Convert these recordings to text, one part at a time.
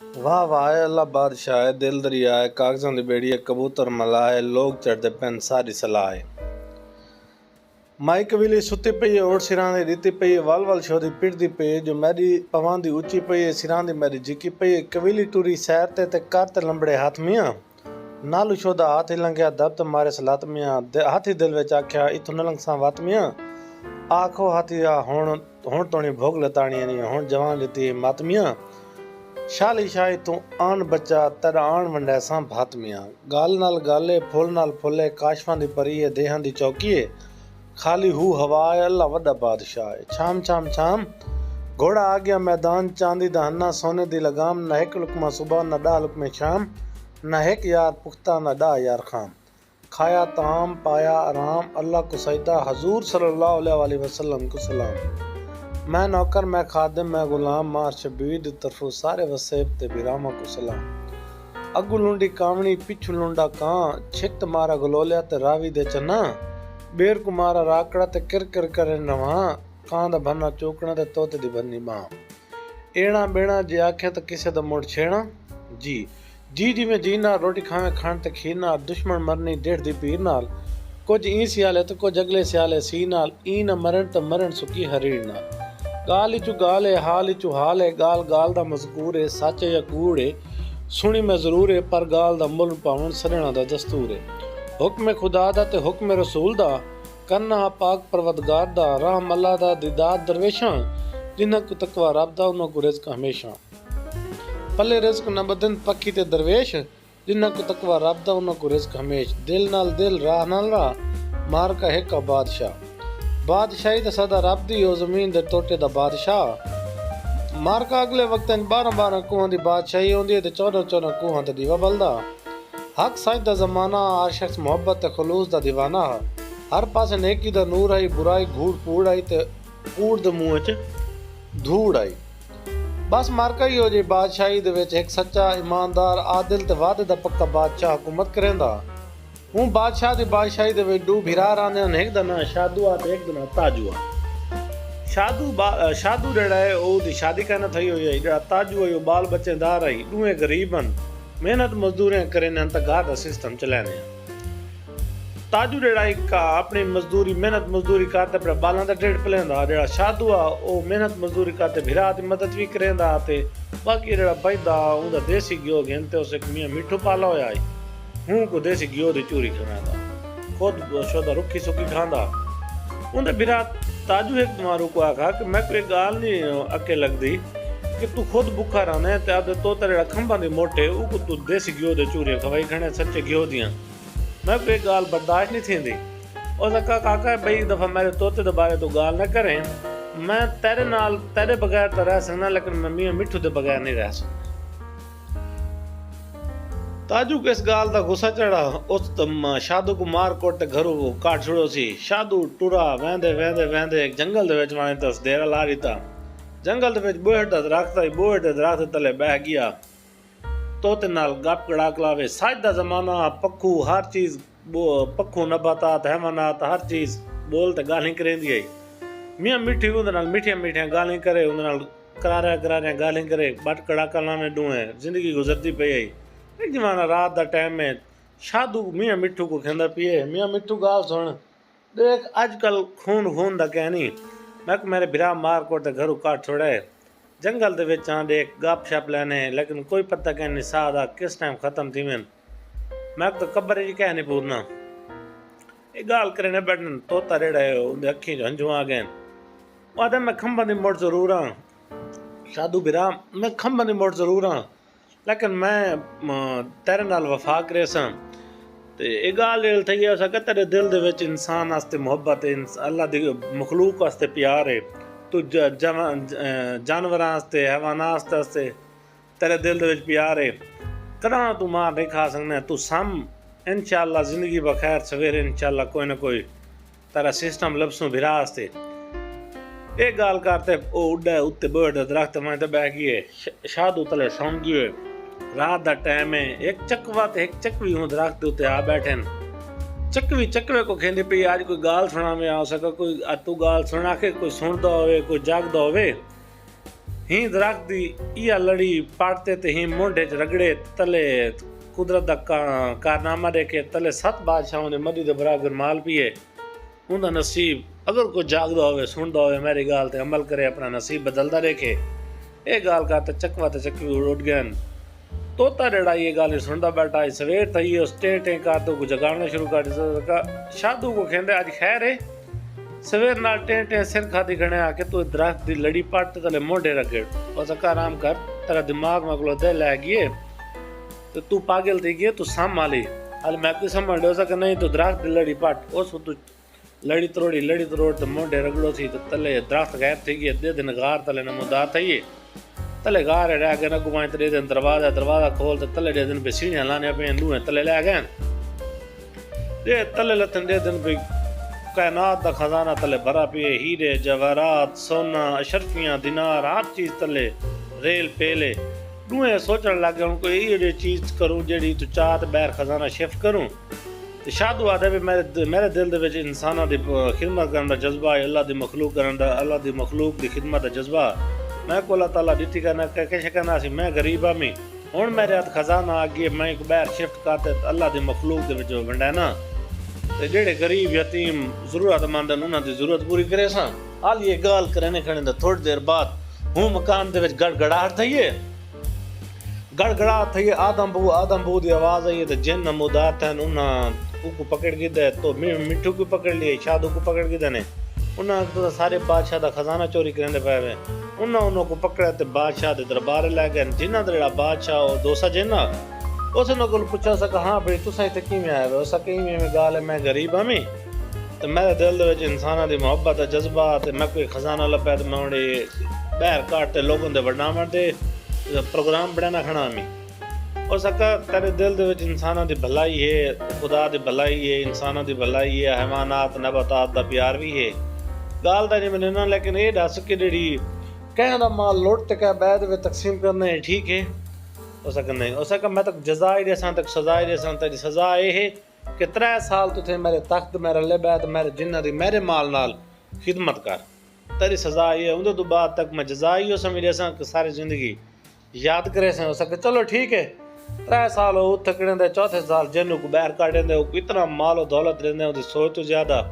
वाह वाह अल्लाह बादशाह है, दिल दरिया है, कागजां दी बेड़ी है, कबूतर मलाए, लोग चढ़दे पैन सारी सलाह है। माई कबीली सुती पई है, ओढ़ सिरां दी दित्ती पई है, वल वल शोदी पिटदी पई है, जो मैडी पवां दी उच्ची पई है, सिरां दी मैडी जिकी पई है, कबीली टुरी सैर ते कर ते लंबड़े हाथ मियां, नालू शोदा हाथ ही लंघिया दब ते मारे सलात मियां, हाथी दिल विच आख्या इथों न लंघसां वात मियां, आखो हाथी हुण तोणी भोग लताणी नहीं, हुण जवान लिती मात मियां, शाली शाही तू आन बच्चा तेरा आन वंडैसां भात मियां, गाल नाल गाले फुल नाल फुले, काशफां दी परी है, देहां दी चौकी है, खाली हू हवा है, अल्लाह वड्डा बादशाह है। छाम छाम छाम घोड़ा आ गया मैदान, चांदी दा हन्ना सोने दी लगाम, न हिक लुकमा सुबह न डा लुकमे शाम, न हिक यार पुख्ता न डा यार खाम, खाया ताम पाया आराम, अल्लाह को सजदा, हजूर सल्लल्लाहु अलैहि वसल्लम को सलाम। मैं नौकर मैं खादिम मैं गुलाम, मार शबीर दी तरफों सारे वसेब ते बिरामा को सलाम। अगू लुंडी कावणी पिछू लुंडा कां, छित मारा गलोलिया ते रावी दे चन्ना, बेर को मारा राकड़ा ते किर किर करे नवा, कां दा भन्ना चौकना ते तोते दी भन्नी बां। एड़ा बेड़ा जे आखे तो किसे दा मुड़ छेड़ा, जी जी जिवें जी नाल रोटी खावे खाण ते खीर नाल, दुश्मन मरनी डेढ़ दी पीर नाल, कुछ ई सियाले तो कुछ अगले सियाले सी नाल, ई न मरण तो मरण सुकी हरीर नाल। गाल इचू गाल है, हाल इचू हाल है, गाल गाल दा मज़कूर है, सच या कूड़ है, सुनी मैं जरूर है, पर गाल दा मुल पावन सड़ना दा दस्तूर है। हुक्म खुदा दा ते हुक्म रसूल दा, करना पाक परवदगार दा, राह अल्लाह दा दीदार दरवेशां, जिन्हां को तकवा रब दा उन्हां को रिज़्क हमेशा। पल्ले रिज़्क न बदन पक्की ते दरवेश, जिन्हां को तकवा रब दा उन्हां को रिज़्क हमेश। दिल नाल दिल राह नाल राह, मार का हिक बादशाह, बादशाही ते सदा रब दी, ओ ज़मीन दे टोटे दा बादशाह। मारका अगले वक्त 12 कुहां दी बादशाही होंदी है ते 14 कुहां ते दीवा बलदा। हक सच दा ज़माना, हर शख्स मोहब्बत ते खलूस दा दीवाना, हर पासे नेकी दा नूर आई, बुराई घूड़ पूड़ आई ते कूड़ दे मुंह च धूड़ आई। बस मारका ही हो जे बादशाही दे विच एक सच्चा ईमानदार आदिल ते वादे दा पक्का बादशाह हुकूमत करेंदा। हूँ बादशाह दी बादशाही दे विच दो भिरा रहंदे हन, एक दा नां शादू आ ते एक दा नां ताजू आ। शादू जेड़ा है ओदी शादी कहना थई होई है, जेड़ा ताजू है ओ बाल बच्चेदार आई, दुए गरीब हन, मेहनत मजदूरियां करने त घर दा सिस्टम चलाने। ताजू जेड़ा एक अपनी मजदूरी मेहनत मजदूरी करते अपने बालां दा ढिड भलेंदा, जेड़ा शादू आ ओ मेहनत मजदूरी करते भिरा दी मदद भी करेंदा ते बाकी जेड़ा बचदा उंदा देसी घ्यो घेंते उस एक मियां मिठू पाला होया है, हूँ को देसी घ्यो दी चूरी खांदा, खुद शोदा रुखी सुखी खांदा। उंदे बिरा ताजू एक मारू को आखा कि मैं कोई गाल नहीं अके लगदी कि तू खुद भुखा रहना है ते आपदे तोते जेड़ा खंभा दे मोटे ऊ को तू देसी घ्यो दे चूरी खवाई खणे सच्चे घ्यो दियां, मैं कोई गाल बर्दाश्त नहीं थींदी। और काका भाई दफा मेरे तोते दे बारे तो गाल न करें, मैं तेरे नाल तेरे बगैर तो रह सकना, लेकिन मैं मियां मिठू दे बगैर नहीं रह सकता। ताजू को इस गाल दा गुस्सा चढ़ा, उस शादू को मार कोट घरों काट छुड़ो सी। शादू टुरा वेंदे वेंदे वेंदे एक जंगल दे विच वणे तस डेरा ला रिता। जंगल दे विच बोहड़ दा दरख्त आई, बोहड़ दे दरख्त तले बह गया, तोते नाल गप कड़ाक लावे। सच दा जमाना, पक्खू हर चीज पक्खू नबातात हैवानात हर चीज बोल ते गाली करेंदी आई। मियां मिठी उंदे नाल मिठियां मिठियां गाली करे, उंदे नाल करारियां करारियां गाली करे, बट कड़ाका लावे डूए जिंदगी गुजरती पई आई। एक जमाना रात दा टाइम है, शादू मियां मिठू को कहंदा पिए, मियां मिठू गाल सुन देख अजकल खून खून दा कह नहीं, मैं मेरे बिरा मार कोट ते घरों काट छोड़े, जंगल दे विच आं देख गप शप लेने, लेकिन कोई पता कह नहीं सा दा किस टाइम खत्म थी वेन, मैं तो कब्र च कह नहीं पूरना। ये गाल करे ने बैठन, तोता रेड़ा है उंदे अखी च हंझू आ गए। आदे मैं खंभा दी मोड़ जरूर हाँ शादू बिरा, मैं खंभा दी मोड़ जरूर हाँ, लेकिन मैं तेरे नाल वफा करे सां ते ये गाल जेल थई है सके तेरे दिल दे विच इंसान वास्ते मोहब्बत है, अल्लाह दी मखलूक वास्ते प्यार है, तू जानवरां वास्ते हैवानात वास्ते तेरे दिल दे विच प्यार है, कदा तू मार नहीं खा सकना, तू सम इंशाअल्लाह जिंदगी बखैर सवेरे इंशाअल्लाह कोई ना कोई तेरा सिस्टम लबसूं भिरा वास्ते। ये गाल करते ओ उड्डे उत्ते बोड़ दरख्त में बह गए, शादू तले सौं गए। रात दा टाइम है, एक चकवा ते एक चकवी हूँ दरख्त उत्ते आ बैठन, चकवी चकवे को कहंदी पई आज कोई गाल सुनावे आ सका, कोई तू गाल सुना के कोई सुनदा होवे कोई जागदा होवे। ही दरख्त दी इया लड़ी पाटते ते ही मोंढे च रगड़े तले कुदरत दा कारनामा देखे तले 7 बादशाहों ने मदी दे बराबर माल पिए उनका नसीब अगर कोई जागदा होवे सुनदा होवे मेरी गाल ते अमल करे अपना नसीब बदलदा देखे ये गाल का ते चकवा ते चकवी उड़ गए तोता डेड़ा ये गाल नहीं सुनता बैठा है सवेर थी उस टे कर तो जगाना शुरू कर दिया शादू को कहते आज खैर है सवेर नाल टे सिर खाती गणे आके तू दरख्त दी लड़ी पट तले मोढे रगड़ और आराम कर तेरा दिमाग में को दे लै गए तो तू पागल थी गए तू साम आली अल मैं कोई समझ हो सके नहीं तो दरख्त दी लड़ी पट उस तू लड़ी तरोड़ तो मोढे रगड़ो थी तो तले दरख्त गायब थी गए दे दिन गार तले नमोदार थी तले गार रह गए न घुमाए तेरे दिन दरवाजा खोल ते तले दे दिन पे सीढ़ियां लाने पे लूहे तले ले गए दे तले लतन दे दिन पे कायनात दा खजाना तले भरा पिए हीरे जवाहरात सोना अशरफियां दिनार हर चीज तले रेल पेले लूहे सोचने लग गए उनको ये चीज करूं जेड़ी तू चाहत बैर खजाना शिफ्ट करूं ते शादू आदे भी मेरे दिल दे विच इंसानां दी खिदमत करन दा जज्बा है अल्लाह दी मखलूक करन दा अल्लाह दी मखलूक दी खिदमत दा जज्बा मैं को अल्लाह ताला दित्ती करना कैसे करना सी मैं गरीब आ मैं हुण मेरे हाथ खजाना आ गया मैं एक बाहर शिफ्ट करते अल्लाह दी मखलूक दे विच वंडा ना ते जेड़े गरीब यतीम जरूरतमंद न उन्हां दी जरूरत पूरी करे सा हाल ये गाल करने खणे दा थोड़ी देर बाद हूं मकान दे विच गड़गड़ाहट थईए गड़गड़ाहट थईए आदम बू दी आवाज आई ते जिन नमूदात हैं उन्हां को पकड़ के दे तो मिठू को पकड़ लिए शादू को पकड़ के देने उन्हां तो सारे बादशाह दा खजाना चोरी करने पे वे उन्होंने को पकड़ा ते बादशाह दे दरबार ले गए जिन्हां दा जेड़ा बादशाह ओ दोसा जिन्ना उस ने को पूछा सका हां भाई तुसा इत्थे किवें आए हो सके में गाल है मैं गरीब हां मैं ते मेरे दिल दे विच इंसानां दी मोहब्बत दा जज्बा ते मैं कोई खजाना लभा ते मैं उड़े बाहर काट ते लोगों दे वडावण दे प्रोग्राम बनाना खड़ा मैं और सका तेरे दिल दे विच इंसानां दी भलाई है खुदा दी भलाई है इंसानां दी भलाई है हैवानात नबातात दा प्यार भी है गाल दा नहीं मनना लेकिन ये दस के जेड़ी कहना माल लौट तक बैद में तकसीम करना है ठीक है हो सके नहीं हो सके मैं तक जजा ही देसा तक सजा ही देसा तेरी सजा ये है कि 3 साल तुथे मेरे तख्त में रले बैद मेरे जिन्ना दी मेरे माल नाल खिदमत कर तेरी सजा ये उनके तो बाद तक मैं जजा ही हो समझ देसा कि सारी जिंदगी याद करे से हो सके चलो ठीक है 3 साल हो थकने दे चौथे साल जिन्नू को बाहर काटे दे इतना माल और दौलत देंदे ओदी सोच तो ज्यादा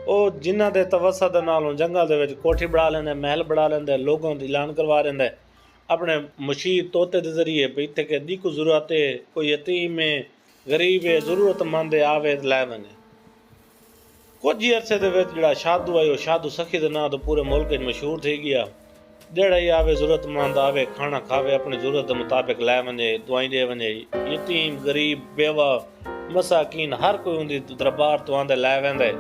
ਉਹ ਜਿਨ੍ਹਾਂ ਦੇ ਤਵੱਸਤ ਦੇ ਨਾਲੋਂ ਜੰਗਲ ਦੇ ਵਿੱਚ ਕੋਠੀ ਬਣਾ ਲੈਂਦੇ ਮਹਿਲ ਬਣਾ ਲੈਂਦੇ ਲੋਕਾਂ ਦੀ ਐਲਾਨ ਕਰਵਾ ਲੈਂਦੇ ਆਪਣੇ ਮਸ਼ੀਰ ਤੋਤੇ ਦੇ ਜ਼ਰੀਏ ਵੀ ਇੱਥੇ ਕਿ ਦੀ ਕੋ ਜ਼ਰੂਰਤ ਹੈ ਕੋਈ ਯਤੀਮ ਹੈ ਗਰੀਬ ਹੈ ਜ਼ਰੂਰਤਮੰਦ ਆਵੇ ਲੈ ਵਨੇ ਕੁਝ ਅਰਸੇ ਦੇ ਵਿੱਚ ਜਿਹੜਾ ਸ਼ਾਦੂ ਆਇਓ ਸ਼ਾਦੂ ਸਖੀ ਦੇ ਨਾਂ ਤੋਂ ਪੂਰੇ ਮੁਲਕ ਵਿੱਚ ਮਸ਼ਹੂਰ થઈ ਗਿਆ ਜਿਹੜਾ ਹੀ ਆਵੇ ਜ਼ਰੂਰਤਮੰਦ ਆਵੇ ਖਾਣਾ ਖਾਵੇ ਆਪਣੀ ਜ਼ਰੂਰਤ ਦੇ ਮੁਤਾਬਿਕ ਲੈ ਵਨੇ ਦਵਾਈ ਦੇ ਵਨੇ ਯਤੀਮ ਗਰੀਬ ਬੇਵਾ ਮਸਾਕੀਨ ਹਰ ਕੋਈ ਉਹਦੀ ਦਰਬਾਰ ਤੋਂ ਆਂਦੇ ਲੈ ਵੰਦੇ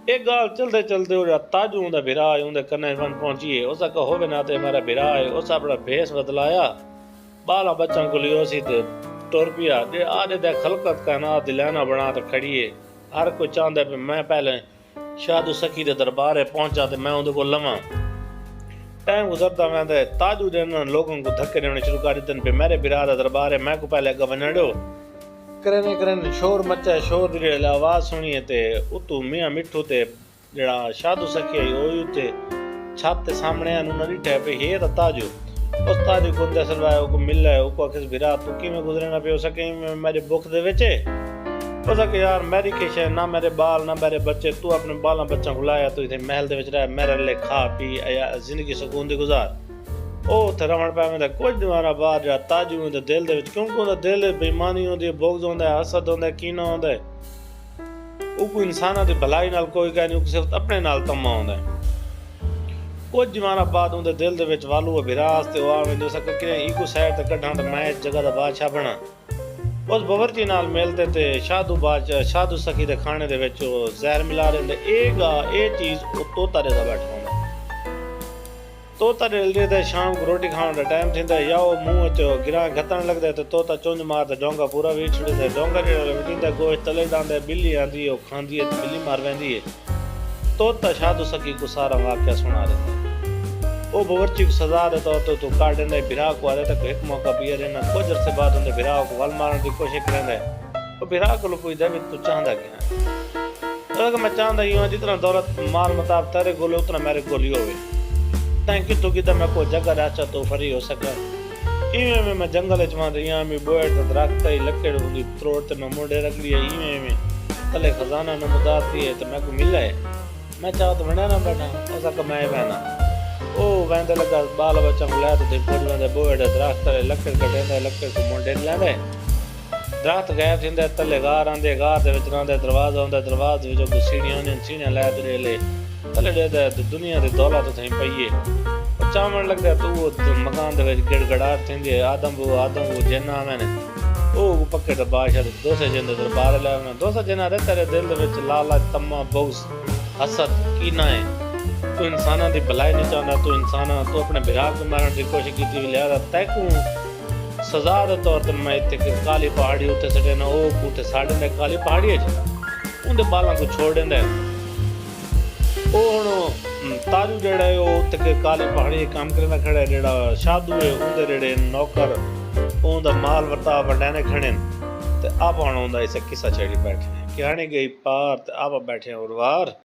एक गाल चलते चलते हो ताजू उनका बिरा है उनके कन्ने वन पहुंचिए उस होवे ना ते मेरा बिरा है उस अपना भेस बदलाया बाला बच्चों को लियो सी ते टुर पिया जे आदे दे खलकत का ना दिलाना बना ते खड़िए हर कोई चाहता पे मैं पहले शादू सखी दे दरबार पहुंचा ते मैं उनके को लवां टाइम गुजरता मैं ते ताजू दे लोगों को धक्के देने शुरू कर दिते पे मेरे बिरा दा दरबार है मैं को पहले अगे वनड़ो करने शोर मचा शोर दी आवाज़ सुनिए ते उतू मियाँ मिठू ते जड़ा शादू सखी आई ओई उते छत ते सामने उन्होंने डिठा पे हे ताजू उस ताजू को अंदर सलवाया को मिल है को किस बिरा तू किवें गुजरना पे सके मेरे बुख दे विच हो सके यार मेरी किश है ना मेरे बाल ना मेरे बच्चे तू अपने बाला बच्चा को लाया तू इथे महल दे विच रह मेरे ले खा पी जिंदगी सुकून दी गुजार ਉਹ ਉੱਥੇ ਰਵਣ ਪੈਵੇਂ ਕੁਝ ਦਿਨਾਂ ਬਾਅਦ ਜਿਹੜਾ ਤਾਜੂ ਦੇ ਦਿਲ ਦੇ ਵਿੱਚ ਕਿਉਂਕਿ ਉਹਦਾ ਦਿਲ ਬੇਈਮਾਨੀ ਹੁੰਦੀ ਹੈ ਬੁਗਜ਼ ਹੁੰਦਾ ਹੈ ਹਸਦ ਹੁੰਦਾ ਹੈ ਕੀਨਾ ਹੁੰਦਾ ਹੈ ਉਹ ਕੋਈ ਇਨਸਾਨਾਂ ਦੀ ਭਲਾਈ ਨਾਲ ਕੋਈ ਕਹਿ ਨਹੀਂ ਉਹ ਸਿਰਫ ਆਪਣੇ ਨਾਲ ਤਮਾ ਹੁੰਦਾ ਹੈ ਕੁਝ ਦਿਨਾਂ ਬਾਅਦ ਉਹਦੇ ਦਿਲ ਦੇ ਵਿੱਚ ਵਾਲੂ ਵਿਰਾਸ ਤੇ ਉਹ ਆਵੇਂ ਜੋ ਸਕ ਕਿ ਈਗੋ ਸਾਈਡ ਤੇ ਕੱਢਾਂ ਤੇ ਮੈਂ ਇਸ ਜਗ੍ਹਾ ਦਾ ਬਾਦਸ਼ਾਹ ਬਣਾ ਉਸ ਬਵਰਚੀ ਨਾਲ ਮਿਲਦੇ ਤੇ ਸ਼ਾਦੂ ਬਾਦਸ਼ਾਹ ਸ਼ਾਦੂ ਸਖੀ ਦੇ ਖਾਣੇ ਦੇ ਵਿੱਚ ਉਹ ਜ਼ਹਿਰ ਮਿਲਾ ਰਹੇ ਇਹ ਚੀਜ਼ ਉਹ ਤੋਤਾ ਦੇ ਦਾ ਬੈਠਾ तोता डे ते शाम को रोटी खाने का टाइम थींदा या मुंह च गिरा घतण लगदा तो तोता चुंझ मारदा डोंगा पूरा वीच छुड़दा डोंगा जेड़ा गोश्त तले दांदा बिल्ली आंदी है खांदी है बिल्ली मार वेंदी है तोता शादू सखी को सारा वाकया सुना देता वो बवर्ची को सजा देता तो काट देंदा बिरा को आ देता एक मौका पिया देना कुछ अरसे बाद उन्हें बिरा को वल मारने की कोशिश करदा वो बिरा को पुछदा भी तू चाहंदा क्या मैं चाहंदा यूं जितना दौलत माल मताब तेरे कोल उतना मेरे कोल ही होवे तैं कितों किता मैं को जगह राचा तो फरी हो सका इवें में मैं जंगल च वहां यहाँ में बोए तो दरख्त ही लकड़ होंगी त्रोड़ ते मैं मुंडे रख लिया इवें में तले खजाना नमदार थी है तो मैं को मिला है मैं चाह तो बना ना बैठा ऐसा कमाए बहना ओ वैंदे लगा बाल बच्चा को लाया तो थे पुल वैंदे बोए दरख्त लकड़ कटेंदा लकड़ को मुंडे लांदे दरख्त गायब थिंदे तले गार आंदे गार दे विच रांदे दरवाजा होंदा दरवाजे विचों सीढ़ियां ने सीढ़ियां लाया ते ले तले दे दुनिया दी दौलत थई पई है चावण लगदा तो वो मकान दे विच गड़गड़ाहट थिंदी आदम वो जन्ना मैंने ओ पक्के तो बादशाह दोसे जिंदे दरबार ला मैं दोसा जना दे तेरे दिल दे विच लालच तमा बहुस हसद कीना है तू इंसाना दी भलाई नहीं चाहता तू इंसाना तू अपने बिरा को मारने की कोशिश की थी लिया तैकू सजा दे तौर ते मैं इत्थे काली पहाड़ी उत्ते सटे ना ओ उत्ते साढ़े ने काली पहाड़ी है उनके बालों को छोड़ देंदे ओ हुण ताजू जेड़ा है ओ उत्ते काली पहाड़ी काम करना खड़ा है जेड़ा शादू है उनके जेड़े नौकर उनदा माल वरता वंडाने खड़े ते आप हुण उनदा इस किस्सा छेड़ी बैठे कहानी गई पार ते आप बैठे और वार